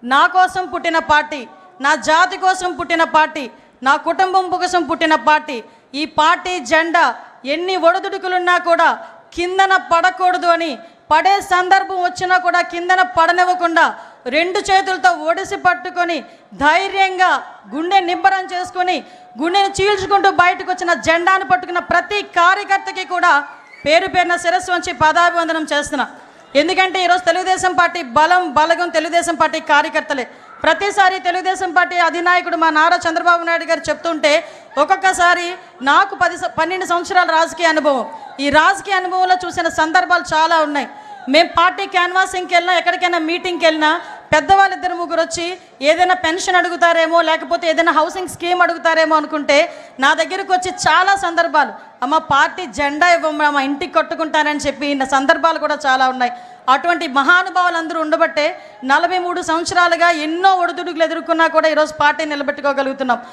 నా కోసం పుట్టిన పార్టీ, నా జాతి కోసం పుట్టిన పార్టీ, నా కుటుంబం కోసం పుట్టిన పార్టీ. ఈ పార్టీ జెండా ఎన్ని ఒడిదుడుకులున్నా కూడా కిందన పడకూడదు అని, పడే సందర్భం వచ్చినా కూడా కిందన పడనివ్వకుండా 2 చేతులతో ఒడిసి పట్టుకొని ధైర్యంగా గుండె నిబ్బరం చేసుకొని గుండెను చీల్చుకుంటూ బయటకు వచ్చిన జెండాను పట్టుకున్న ప్రతి కార్యకర్తకి కూడా పేరు పేరున శిరస్సు వంచి పాదాభివందనం చేస్తున్నా. ఎందుకంటే ఈరోజు తెలుగుదేశం పార్టీ బలగం తెలుగుదేశం పార్టీ కార్యకర్తలే. ప్రతిసారి తెలుగుదేశం పార్టీ అధినాయకుడు మా నారా చంద్రబాబు నాయుడు గారు చెప్తుంటే ఒక్కొక్కసారి నాకు 12 సంవత్సరాల రాజకీయ అనుభవం, ఈ రాజకీయ అనుభవంలో చూసిన సందర్భాలు చాలా ఉన్నాయి. మేము పార్టీ క్యాన్వాసింగ్కి వెళ్ళినా, ఎక్కడికైనా మీటింగ్కి వెళ్ళినా పెద్దవాళ్ళు 2-3 వచ్చి ఏదైనా పెన్షన్ అడుగుతారేమో, లేకపోతే ఏదైనా హౌసింగ్ స్కీమ్ అడుగుతారేమో అనుకుంటే నా దగ్గరకు వచ్చి చాలా సందర్భాలు, అమ్మ పార్టీ జెండా ఇవ్వమ్మా, మా ఇంటికి కట్టుకుంటానని చెప్పి నా సందర్భాలు కూడా చాలా ఉన్నాయి. అటువంటి మహానుభావులు అందరూ ఉండబట్టే 43 సంవత్సరాలుగా ఎన్నో ఒడిదుడుకులు ఎదుర్కొన్నా కూడా ఈరోజు పార్టీ నిలబెట్టుకోగలుగుతున్నాం.